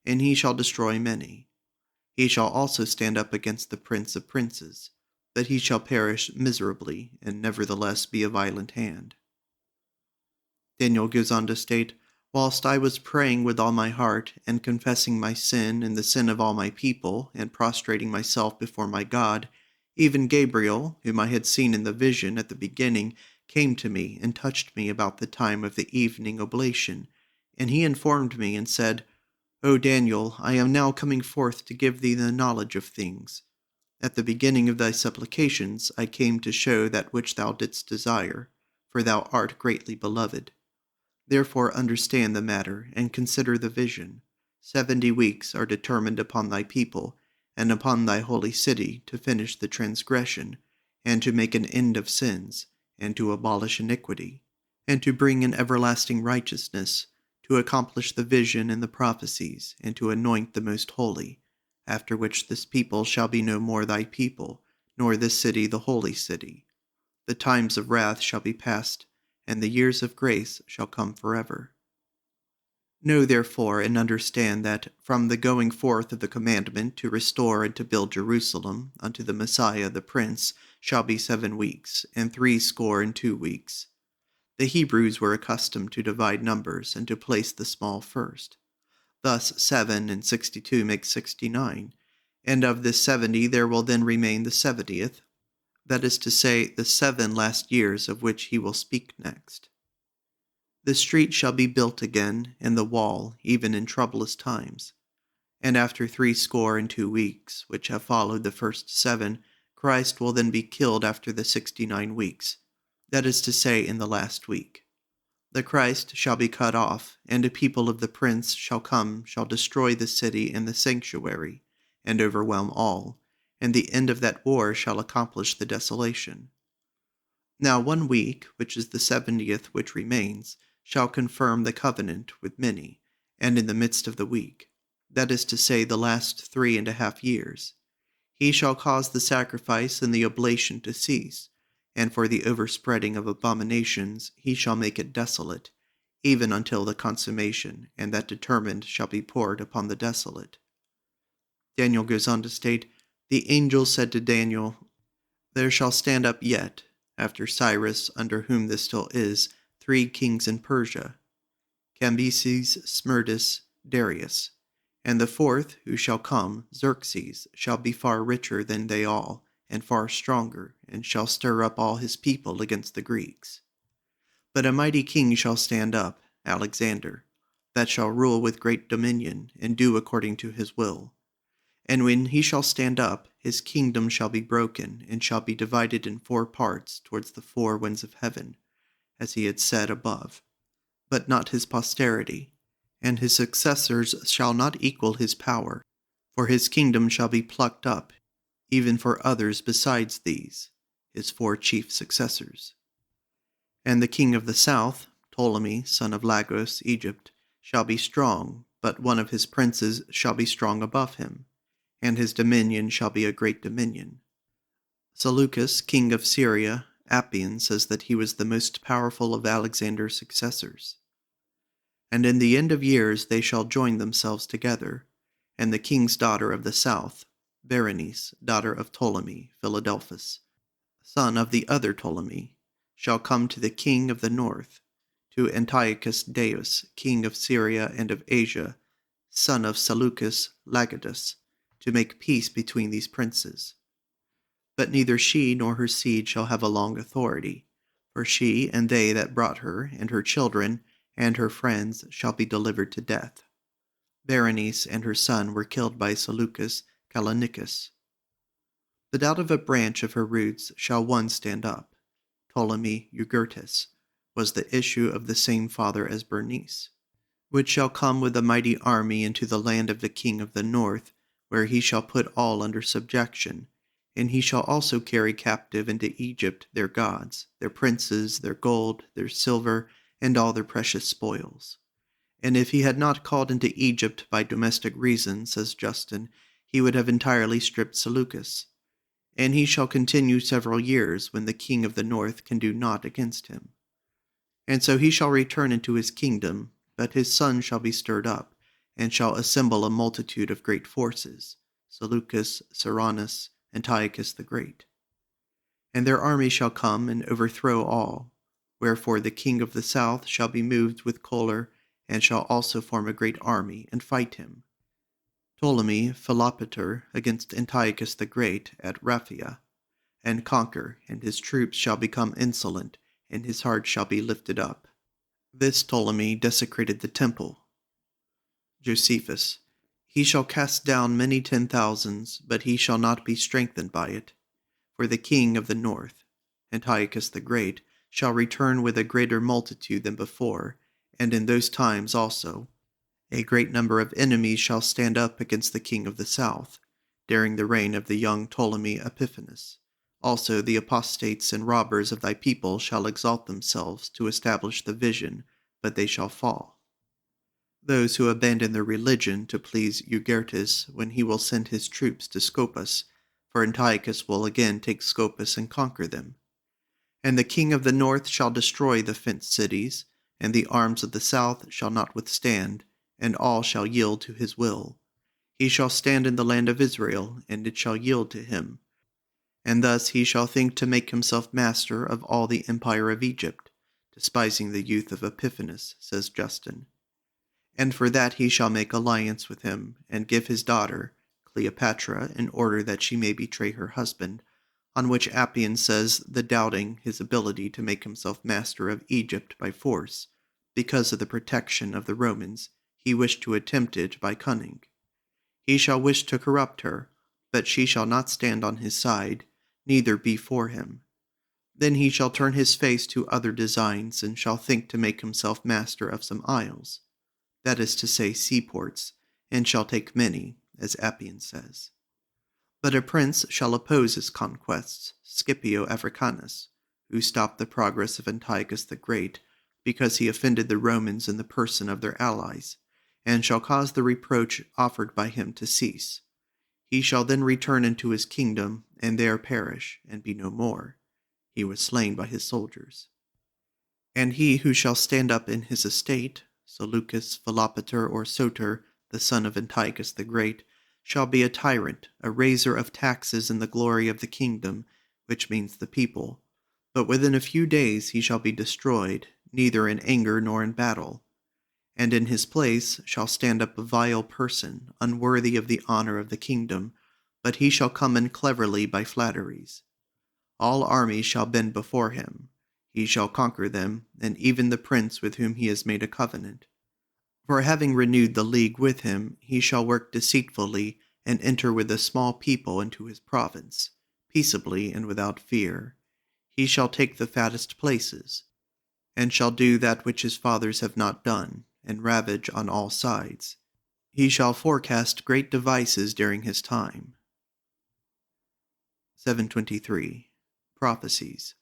and he shall destroy many. He shall also stand up against the prince of princes, that he shall perish miserably, and nevertheless be a violent hand. Daniel goes on to state, Whilst I was praying with all my heart, and confessing my sin and the sin of all my people, and prostrating myself before my God, even Gabriel, whom I had seen in the vision at the beginning, came to me and touched me about the time of the evening oblation. And he informed me and said, O Daniel, I am now coming forth to give thee the knowledge of things. At the beginning of thy supplications I came to show that which thou didst desire, for thou art greatly beloved. Therefore understand the matter, and consider the vision. 70 weeks are determined upon thy people, and upon thy holy city, to finish the transgression, and to make an end of sins, and to abolish iniquity, and to bring in everlasting righteousness, to accomplish the vision and the prophecies, and to anoint the most holy, after which this people shall be no more thy people, nor this city the holy city. The times of wrath shall be past, and the years of grace shall come forever. Know therefore and understand that from the going forth of the commandment to restore and to build Jerusalem unto the Messiah the Prince shall be 7 weeks, and 62 weeks. The Hebrews were accustomed to divide numbers and to place the small first. Thus 7 and 62 make 69, and of this 70 there will then remain the 70th, that is to say, the 7 last years of which he will speak next. The street shall be built again, and the wall, even in troublous times. And after 62 weeks, which have followed the first 7, Christ will then be killed after the 69 weeks, that is to say, in the last week. The Christ shall be cut off, and a people of the prince shall come, shall destroy the city and the sanctuary, and overwhelm all, and the end of that war shall accomplish the desolation. Now 1 week, which is the 70th which remains, shall confirm the covenant with many, and in the midst of the week, that is to say, the last 3.5 years, he shall cause the sacrifice and the oblation to cease, and for the overspreading of abominations he shall make it desolate, even until the consummation, and that determined shall be poured upon the desolate. Daniel goes on to state, The angel said to Daniel, There shall stand up yet, after Cyrus, under whom this still is, 3 kings in Persia, Cambyses, Smerdis, Darius, and the 4th, who shall come, Xerxes, shall be far richer than they all, and far stronger, and shall stir up all his people against the Greeks. But a mighty king shall stand up, Alexander, that shall rule with great dominion, and do according to his will. And when he shall stand up, his kingdom shall be broken, and shall be divided in 4 parts towards the 4 winds of heaven, as he had said above. But not his posterity, and his successors shall not equal his power, for his kingdom shall be plucked up, even for others besides these, his 4 chief successors. And the king of the south, Ptolemy, son of Lagos, Egypt, shall be strong, but one of his princes shall be strong above him, and his dominion shall be a great dominion. Seleucus, king of Syria, Appian says that he was the most powerful of Alexander's successors. And in the end of years they shall join themselves together, and the king's daughter of the south, Berenice, daughter of Ptolemy, Philadelphus, son of the other Ptolemy, shall come to the king of the north, to Antiochus Deus, king of Syria and of Asia, son of Seleucus Lagodus, to make peace between these princes. But neither she nor her seed shall have a long authority, for she and they that brought her, and her children, and her friends shall be delivered to death. Berenice and her son were killed by Seleucus Callinicus. But out of a branch of her roots shall one stand up. Ptolemy Euergetes was the issue of the same father as Bernice, which shall come with a mighty army into the land of the king of the north, where he shall put all under subjection, and he shall also carry captive into Egypt their gods, their princes, their gold, their silver, and all their precious spoils. And if he had not called into Egypt by domestic reason, says Justin, he would have entirely stripped Seleucus. And he shall continue several years, when the king of the north can do naught against him. And so he shall return into his kingdom, but his son shall be stirred up, and shall assemble a multitude of great forces, Seleucus, Cyrannus, Antiochus the Great. And their army shall come and overthrow all, wherefore the king of the south shall be moved with choler, and shall also form a great army, and fight him. Ptolemy Philopater against Antiochus the Great at Raphia, and conquer, and his troops shall become insolent, and his heart shall be lifted up. This Ptolemy desecrated the temple. Josephus, he shall cast down many 10,000s, but he shall not be strengthened by it. For the king of the north, Antiochus the Great, shall return with a greater multitude than before, and in those times also a great number of enemies shall stand up against the king of the south, during the reign of the young Ptolemy Epiphanes. Also the apostates and robbers of thy people shall exalt themselves to establish the vision, but they shall fall. Those who abandon their religion to please Euergetes, when he will send his troops to Scopus, for Antiochus will again take Scopus and conquer them. And the king of the north shall destroy the fenced cities, and the arms of the south shall not withstand, and all shall yield to his will. He shall stand in the land of Israel, and it shall yield to him. And thus he shall think to make himself master of all the empire of Egypt, despising the youth of Epiphanes, says Justin. And for that he shall make alliance with him, and give his daughter, Cleopatra, in order that she may betray her husband, on which Appian says the doubting his ability to make himself master of Egypt by force, because of the protection of the Romans, he wished to attempt it by cunning. He shall wish to corrupt her, but she shall not stand on his side, neither be for him. Then he shall turn his face to other designs, and shall think to make himself master of some isles, that is to say seaports, and shall take many, as Appian says. But a prince shall oppose his conquests, Scipio Africanus, who stopped the progress of Antiochus the Great, because he offended the Romans in the person of their allies, and shall cause the reproach offered by him to cease. He shall then return into his kingdom, and there perish, and be no more. He was slain by his soldiers. And he who shall stand up in his estate, Seleucus, Philopater, or Soter, the son of Antiochus the Great, shall be a tyrant, a raiser of taxes in the glory of the kingdom, which means the people. But within a few days he shall be destroyed, neither in anger nor in battle. And in his place shall stand up a vile person, unworthy of the honor of the kingdom, but he shall come in cleverly by flatteries. All armies shall bend before him. He shall conquer them, and even the prince with whom he has made a covenant. For having renewed the league with him, he shall work deceitfully, and enter with a small people into his province, peaceably and without fear. He shall take the fattest places, and shall do that which his fathers have not done, and ravage on all sides. He shall forecast great devices during his time. 723. Prophecies.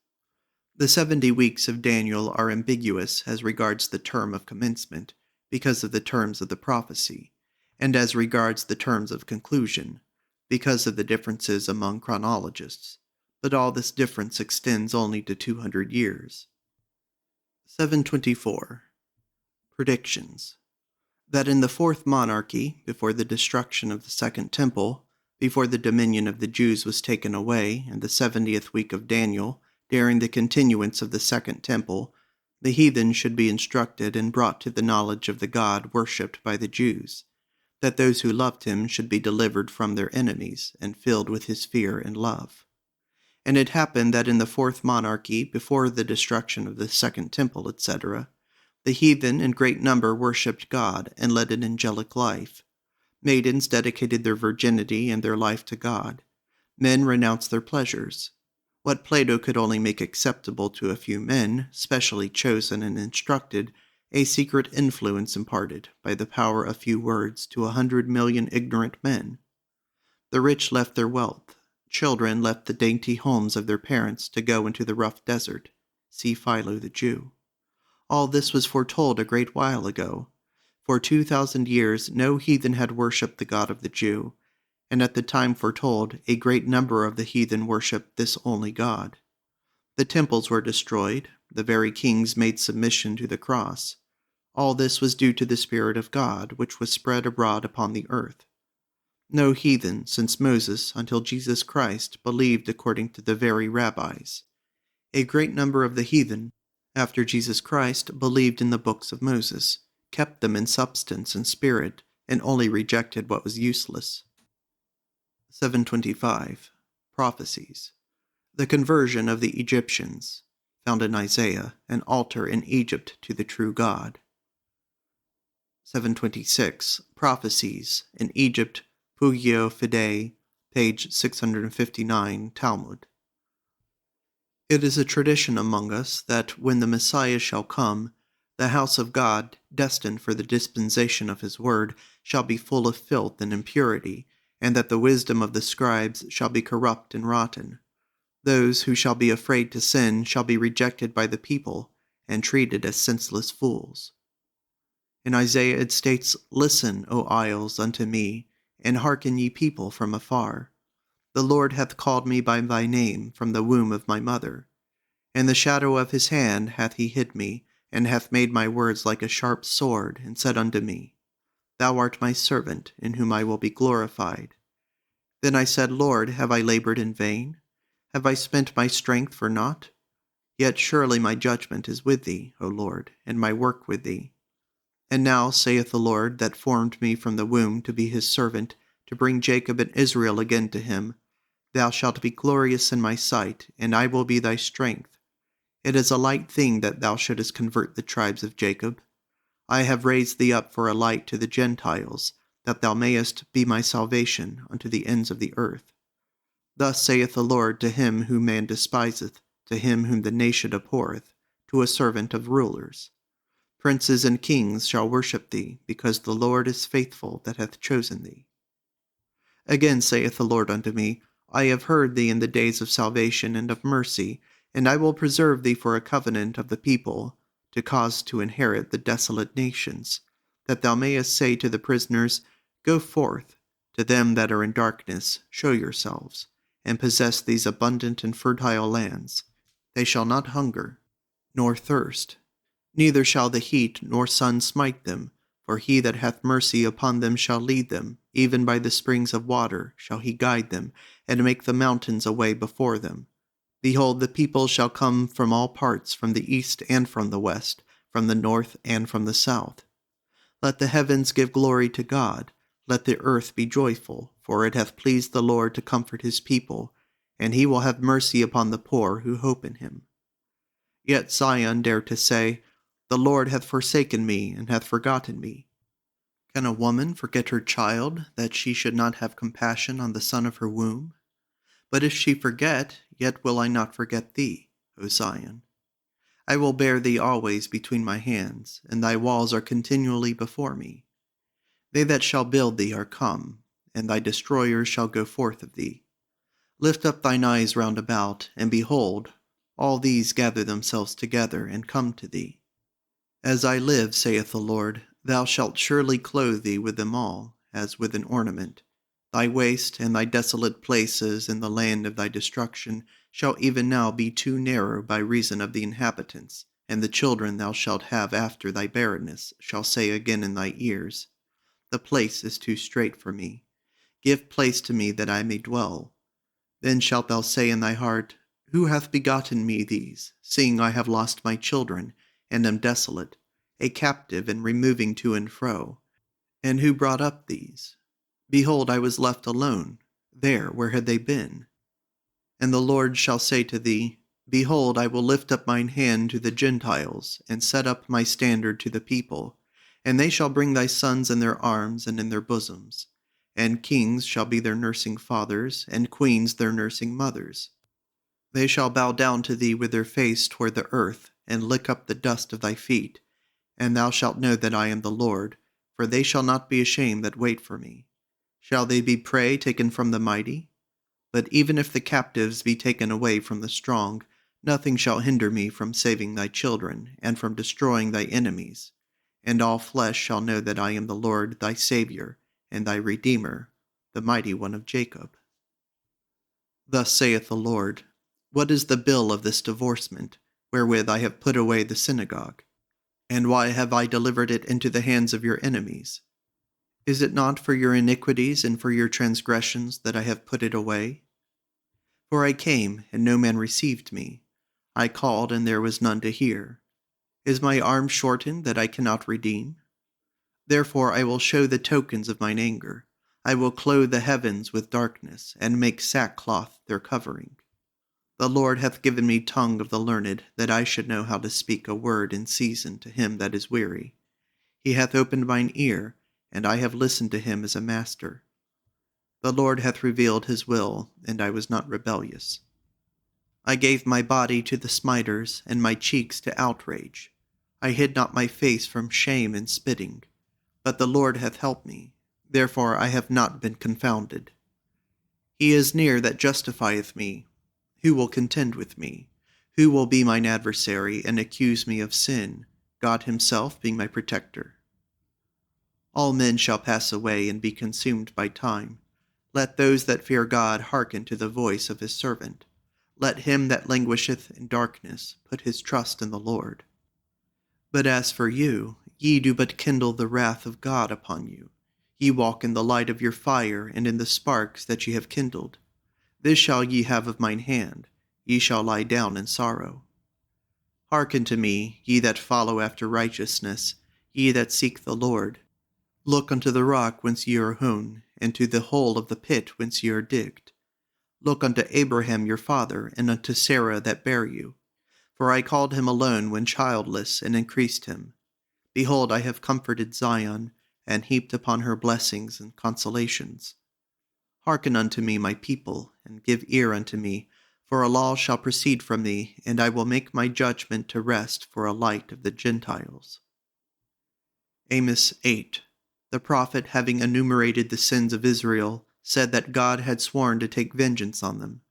The 70 weeks of Daniel are ambiguous as regards the term of commencement, because of the terms of the prophecy, and as regards the terms of conclusion, because of the differences among chronologists, but all this difference extends only to 200 years. 724. Predictions. That in the fourth monarchy, before the destruction of the second temple, before the dominion of the Jews was taken away, in the 70th week of Daniel, during the continuance of the second temple, the heathen should be instructed and brought to the knowledge of the God worshipped by the Jews, that those who loved him should be delivered from their enemies and filled with his fear and love. And it happened that in the fourth monarchy, before the destruction of the second temple, etc., the heathen in great number worshipped God and led an angelic life. Maidens dedicated their virginity and their life to God. Men renounced their pleasures. What Plato could only make acceptable to a few men, specially chosen and instructed, a secret influence imparted by the power of few words to 100 million ignorant men. The rich left their wealth. Children left the dainty homes of their parents to go into the rough desert. See Philo the Jew. All this was foretold a great while ago. For 2,000 years no heathen had worshipped the God of the Jew, and at the time foretold a great number of the heathen worshipped this only God. The temples were destroyed, the very kings made submission to the cross. All this was due to the Spirit of God, which was spread abroad upon the earth. No heathen, since Moses until Jesus Christ, believed according to the very rabbis. A great number of the heathen, after Jesus Christ, believed in the books of Moses, kept them in substance and spirit, and only rejected what was useless. 725. Prophecies. The conversion of the Egyptians, found in Isaiah, an altar in Egypt to the true God. 726. Prophecies, in Egypt, Pugio Fidei, page 659, Talmud. It is a tradition among us that when the Messiah shall come, the house of God, destined for the dispensation of his word, shall be full of filth and impurity, and that the wisdom of the scribes shall be corrupt and rotten. Those who shall be afraid to sin shall be rejected by the people, and treated as senseless fools. In Isaiah it states, Listen, O isles, unto me, and hearken ye people from afar. The Lord hath called me by thy name from the womb of my mother. In the shadow of his hand hath he hid me, and hath made my words like a sharp sword, and said unto me, Thou art my servant, in whom I will be glorified. Then I said, Lord, have I labored in vain? Have I spent my strength for naught? Yet surely my judgment is with thee, O Lord, and my work with thee. And now, saith the Lord, that formed me from the womb to be his servant, to bring Jacob and Israel again to him, Thou shalt be glorious in my sight, and I will be thy strength. It is a light thing that thou shouldest convert the tribes of Jacob. I have raised thee up for a light to the Gentiles, that thou mayest be my salvation unto the ends of the earth. Thus saith the Lord to him whom man despiseth, to him whom the nation abhorreth, to a servant of rulers. Princes and kings shall worship thee, because the Lord is faithful that hath chosen thee. Again saith the Lord unto me, I have heard thee in the days of salvation and of mercy, and I will preserve thee for a covenant of the people, to cause to inherit the desolate nations, that thou mayest say to the prisoners, Go forth, to them that are in darkness, show yourselves, and possess these abundant and fertile lands. They shall not hunger, nor thirst, neither shall the heat nor sun smite them, for he that hath mercy upon them shall lead them, even by the springs of water shall he guide them, and make the mountains a way before them. Behold, the people shall come from all parts, from the east and from the west, from the north and from the south. Let the heavens give glory to God, let the earth be joyful, for it hath pleased the Lord to comfort his people, and he will have mercy upon the poor who hope in him. Yet Zion dare to say, The Lord hath forsaken me, and hath forgotten me. Can a woman forget her child, that she should not have compassion on the son of her womb? But if she forget, yet will I not forget thee, O Zion. I will bear thee always between my hands, and thy walls are continually before me. They that shall build thee are come, and thy destroyers shall go forth of thee. Lift up thine eyes round about, and behold, all these gather themselves together, and come to thee. As I live, saith the Lord, thou shalt surely clothe thee with them all, as with an ornament. Thy waste and thy desolate places in the land of thy destruction shall even now be too narrow by reason of the inhabitants, and the children thou shalt have after thy barrenness shall say again in thy ears, the place is too strait for me. Give place to me that I may dwell. Then shalt thou say in thy heart, who hath begotten me these, seeing I have lost my children, and am desolate, a captive and removing to and fro? And who brought up these? Behold, I was left alone. There, where had they been? And the Lord shall say to thee, behold, I will lift up mine hand to the Gentiles, and set up my standard to the people, and they shall bring thy sons in their arms and in their bosoms. And kings shall be their nursing fathers, and queens their nursing mothers. They shall bow down to thee with their face toward the earth, and lick up the dust of thy feet. And thou shalt know that I am the Lord, for they shall not be ashamed that wait for me. Shall they be prey taken from the mighty? But even if the captives be taken away from the strong, nothing shall hinder me from saving thy children, and from destroying thy enemies. And all flesh shall know that I am the Lord thy Saviour, and thy Redeemer, the mighty one of Jacob. Thus saith the Lord, what is the bill of this divorcement, wherewith I have put away the synagogue? And why have I delivered it into the hands of your enemies? Is it not for your iniquities and for your transgressions that I have put it away? For I came, and no man received me. I called, and there was none to hear. Is my arm shortened that I cannot redeem? Therefore I will show the tokens of mine anger. I will clothe the heavens with darkness, and make sackcloth their covering. The Lord hath given me tongue of the learned, that I should know how to speak a word in season to him that is weary. He hath opened mine ear, and I have listened to him as a master. The Lord hath revealed his will, and I was not rebellious. I gave my body to the smiters, and my cheeks to outrage. I hid not my face from shame and spitting. But the Lord hath helped me, therefore I have not been confounded. He is near that justifieth me. Who will contend with me? Who will be mine adversary, and accuse me of sin, God himself being my protector? All men shall pass away and be consumed by time. Let those that fear God hearken to the voice of his servant. Let him that languisheth in darkness put his trust in the Lord. But as for you, ye do but kindle the wrath of God upon you. Ye walk in the light of your fire, and in the sparks that ye have kindled. This shall ye have of mine hand, ye shall lie down in sorrow. Hearken to me, ye that follow after righteousness, ye that seek the Lord. Look unto the rock whence ye are hewn, and to the hole of the pit whence ye are digged. Look unto Abraham your father, and unto Sarah that bare you. For I called him alone when childless, and increased him. Behold, I have comforted Zion, and heaped upon her blessings and consolations. Hearken unto me, my people, and give ear unto me, for a law shall proceed from thee, and I will make my judgment to rest for a light of the Gentiles. Amos 8. The prophet, having enumerated the sins of Israel, said that God had sworn to take vengeance on them.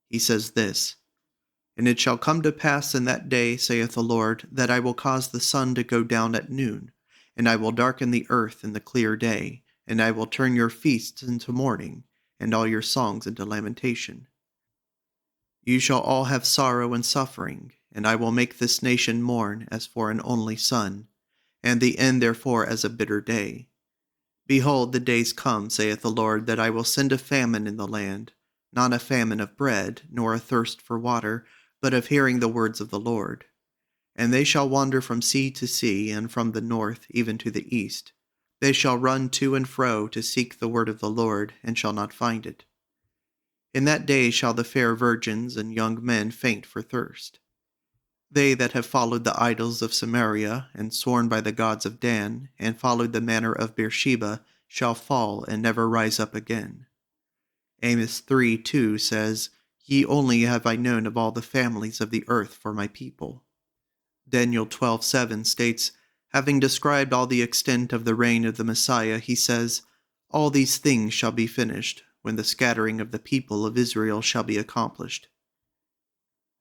He says this, and it shall come to pass in that day, saith the Lord, that I will cause the sun to go down at noon, and I will darken the earth in the clear day, and I will turn your feasts into mourning, and all your songs into lamentation. You shall all have sorrow and suffering, and I will make this nation mourn as for an only son, and the end therefore as a bitter day. Behold, the days come, saith the Lord, that I will send a famine in the land, not a famine of bread, nor a thirst for water, but of hearing the words of the Lord. And they shall wander from sea to sea, and from the north even to the east. They shall run to and fro to seek the word of the Lord, and shall not find it. In that day shall the fair virgins and young men faint for thirst. They that have followed the idols of Samaria, and sworn by the gods of Dan, and followed the manner of Beersheba, shall fall and never rise up again. Amos 3:2 says, Ye only have I known of all the families of the earth for my people. Daniel 12:7 states, having described all the extent of the reign of the Messiah, he says, All these things shall be finished, when the scattering of the people of Israel shall be accomplished.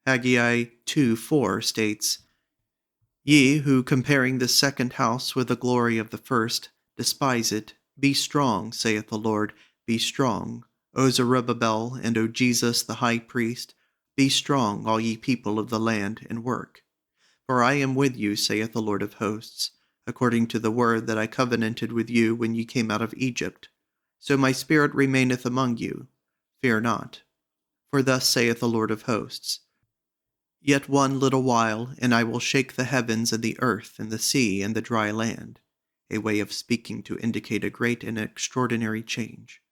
Haggai 2:4 states, Ye who, comparing the second house with the glory of the first, despise it, be strong, saith the Lord, be strong. O Zerubbabel, and O Jesus the high priest, be strong, all ye people of the land, and work. For I am with you, saith the Lord of hosts, according to the word that I covenanted with you when ye came out of Egypt. So my spirit remaineth among you. Fear not. For thus saith the Lord of hosts, Yet one little while, and I will shake the heavens and the earth and the sea and the dry land, a way of speaking to indicate a great and extraordinary change.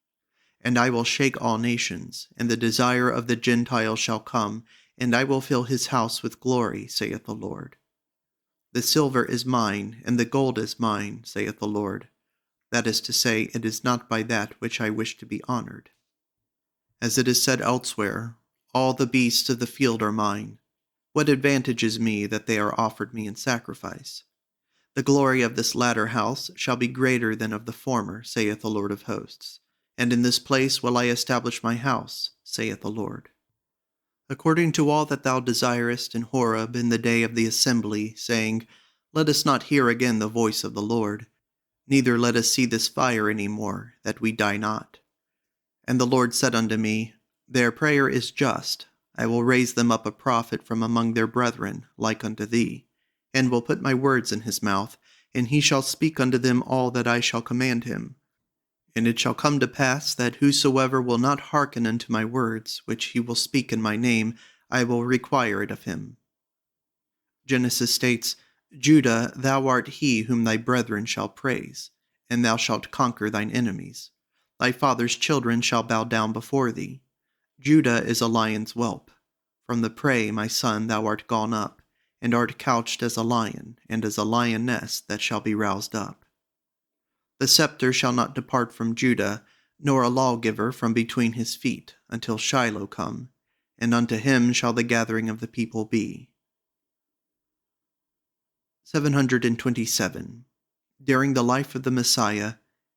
And I will shake all nations, and the desire of the Gentiles shall come, and I will fill his house with glory, saith the Lord. The silver is mine, and the gold is mine, saith the Lord. That is to say, it is not by that which I wish to be honored. As it is said elsewhere, all the beasts of the field are mine. What advantage is me that they are offered me in sacrifice? The glory of this latter house shall be greater than of the former, saith the Lord of hosts. And in this place will I establish my house, saith the Lord. According to all that thou desirest in Horeb in the day of the assembly, saying, Let us not hear again the voice of the Lord, neither let us see this fire any more, that we die not. And the Lord said unto me, Their prayer is just. I will raise them up a prophet from among their brethren, like unto thee, and will put my words in his mouth, and he shall speak unto them all that I shall command him. And it shall come to pass that whosoever will not hearken unto my words, which he will speak in my name, I will require it of him. Genesis states, Judah, thou art he whom thy brethren shall praise, and thou shalt conquer thine enemies. Thy father's children shall bow down before thee. Judah is a lion's whelp. From the prey, my son, thou art gone up, and art couched as a lion, and as a lioness that shall be roused up. The scepter shall not depart from Judah, nor a lawgiver from between his feet, until Shiloh come, and unto him shall the gathering of the people be. 727. During the life of the Messiah,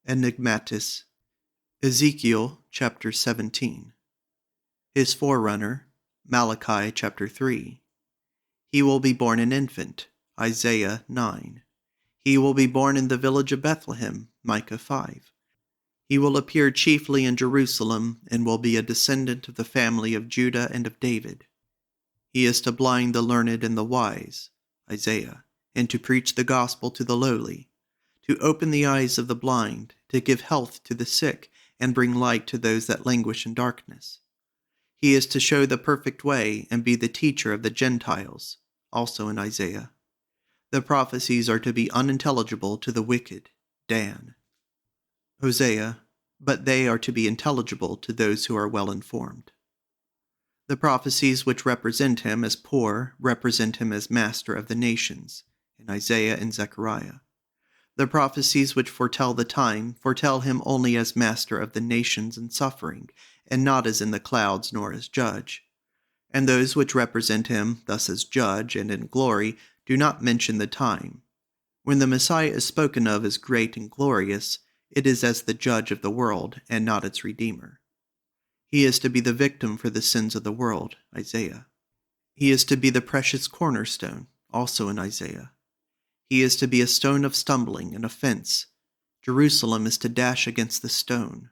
Enigmatis. Ezekiel chapter 17. His forerunner, Malachi chapter 3. He will be born an infant, Isaiah 9. He will be born in the village of Bethlehem, Micah 5. He will appear chiefly in Jerusalem, and will be a descendant of the family of Judah and of David. He is to blind the learned and the wise, Isaiah, and to preach the gospel to the lowly, to open the eyes of the blind, to give health to the sick, and bring light to those that languish in darkness. He is to show the perfect way and be the teacher of the Gentiles, also in Isaiah. The prophecies are to be unintelligible to the wicked, Dan. Hosea, but they are to be intelligible to those who are well informed. The prophecies which represent him as poor represent him as master of the nations, in Isaiah and Zechariah. The prophecies which foretell the time foretell him only as master of the nations in suffering, and not as in the clouds nor as judge. And those which represent him thus as judge and in glory do not mention the time. When the Messiah is spoken of as great and glorious, it is as the judge of the world and not its redeemer. He is to be the victim for the sins of the world, Isaiah. He is to be the precious cornerstone, also in Isaiah. He is to be a stone of stumbling and offense. Jerusalem is to dash against the stone.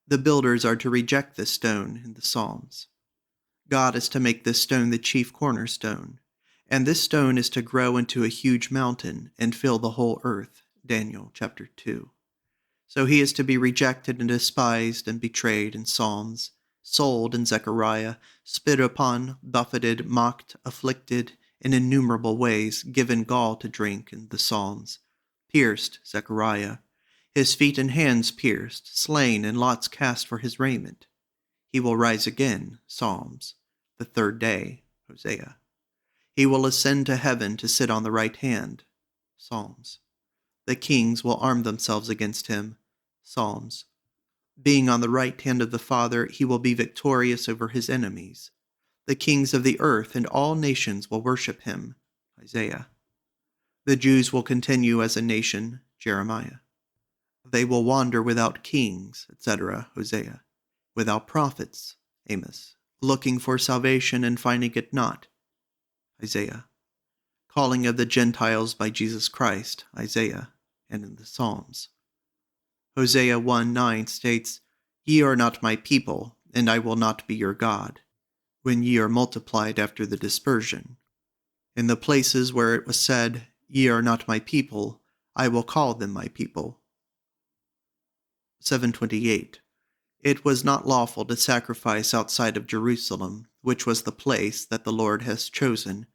The builders are to reject this stone in the Psalms. God is to make this stone the chief cornerstone, and this stone is to grow into a huge mountain and fill the whole earth, Daniel chapter 2. So he is to be rejected and despised and betrayed in Psalms, sold in Zechariah, spit upon, buffeted, mocked, afflicted, in innumerable ways, given gall to drink in the Psalms, pierced, Zechariah, his feet and hands pierced, slain, and lots cast for his raiment. He will rise again, Psalms, the third day, Hosea. He will ascend to heaven to sit on the right hand. Psalms. The kings will arm themselves against him. Psalms. Being on the right hand of the Father, he will be victorious over his enemies. The kings of the earth and all nations will worship him. Isaiah. The Jews will continue as a nation. Jeremiah. They will wander without kings, etc. Hosea. Without prophets. Amos. Looking for salvation and finding it not. Isaiah. Calling of the Gentiles by Jesus Christ. Isaiah. And in the Psalms. Hosea 1:9 states, Ye are not my people, and I will not be your God, when ye are multiplied after the dispersion. In the places where it was said, Ye are not my people, I will call them my people. 728. It was not lawful to sacrifice outside of Jerusalem, which was the place that the Lord has chosen,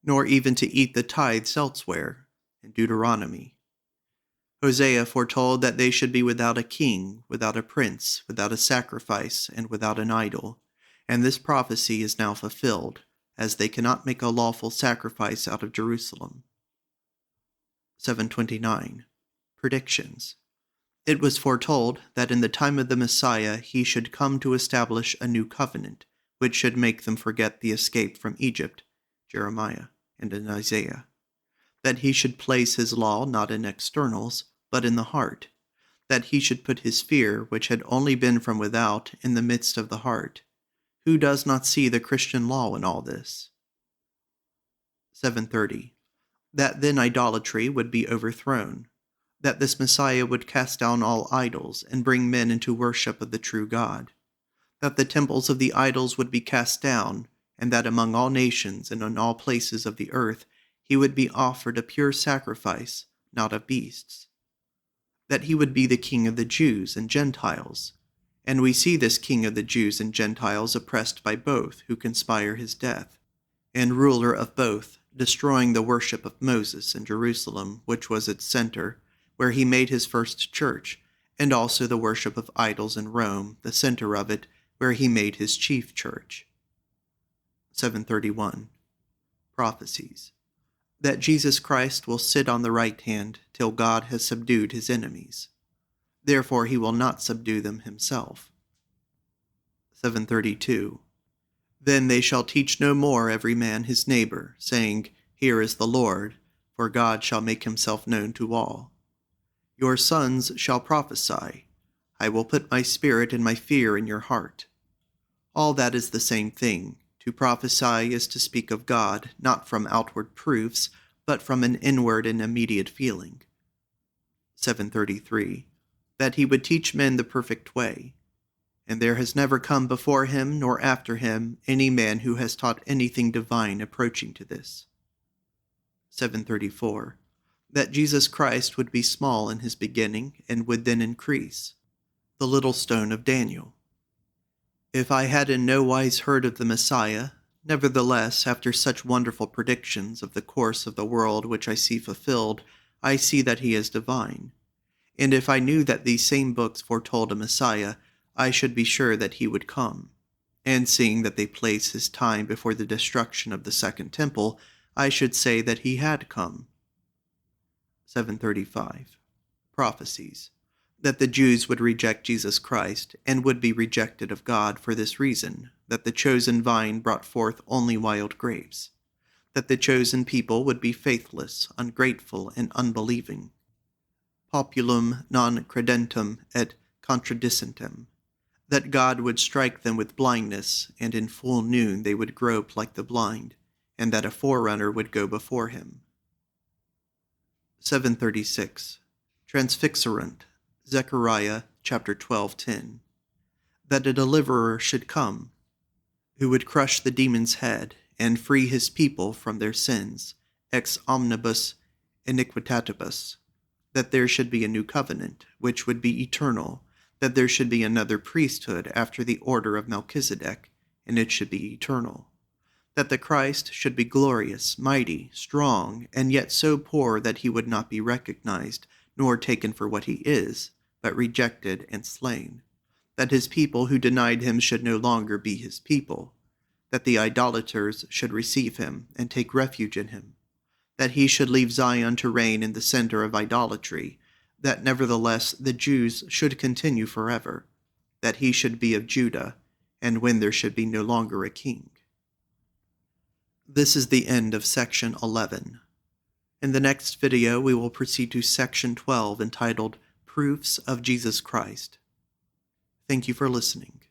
nor even to eat the tithes elsewhere, in Deuteronomy. Hosea foretold that they should be without a king, without a prince, without a sacrifice, and without an idol, and this prophecy is now fulfilled, as they cannot make a lawful sacrifice out of Jerusalem. 729. Predictions. It was foretold that in the time of the Messiah he should come to establish a new covenant, which should make them forget the escape from Egypt, Jeremiah, and in Isaiah. That he should place his law not in externals, but in the heart. That he should put his fear, which had only been from without, in the midst of the heart. Who does not see the Christian law in all this? 730. That then idolatry would be overthrown. That this Messiah would cast down all idols and bring men into worship of the true God. That the temples of the idols would be cast down, and that among all nations and in all places of the earth he would be offered a pure sacrifice, not of beasts. That he would be the King of the Jews and Gentiles. And we see this King of the Jews and Gentiles oppressed by both who conspire his death, and ruler of both, destroying the worship of Moses in Jerusalem, which was its center, where he made his first church, and also the worship of idols in Rome, the center of it, where he made his chief church. 731. Prophecies. That Jesus Christ will sit on the right hand till God has subdued his enemies. Therefore he will not subdue them himself. 732. Then they shall teach no more every man his neighbor, saying, Here is the Lord, for God shall make himself known to all. Your sons shall prophesy. I will put my spirit and my fear in your heart. All that is the same thing. To prophesy is to speak of God, not from outward proofs, but from an inward and immediate feeling. 733. That he would teach men the perfect way. And there has never come before him nor after him any man who has taught anything divine approaching to this. 734. That Jesus Christ would be small in his beginning and would then increase. The little stone of Daniel. If I had in no wise heard of the Messiah, nevertheless, after such wonderful predictions of the course of the world which I see fulfilled, I see that he is divine. And if I knew that these same books foretold a Messiah, I should be sure that he would come. And seeing that they place his time before the destruction of the second temple, I should say that he had come. 735. Prophecies. That the Jews would reject Jesus Christ, and would be rejected of God for this reason, that the chosen vine brought forth only wild grapes. That the chosen people would be faithless, ungrateful, and unbelieving. Populum non credentem et contradiscentem. That God would strike them with blindness, and in full noon they would grope like the blind, and that a forerunner would go before him. 736. Transfixerant. Zechariah chapter 12:10. That a deliverer should come, who would crush the demon's head, and free his people from their sins, ex omnibus iniquitatibus. That there should be a new covenant, which would be eternal, that there should be another priesthood after the order of Melchizedek, and it should be eternal. That the Christ should be glorious, mighty, strong, and yet so poor that he would not be recognized, nor taken for what he is, but rejected and slain. That his people who denied him should no longer be his people. that the idolaters should receive him and take refuge in him, that he should leave Zion to reign in the center of idolatry, that nevertheless the Jews should continue forever, that he should be of Judah, and when there should be no longer a king. This is the end of section 11. In the next video, we will proceed to section 12 entitled Proofs of Jesus Christ. Thank you for listening.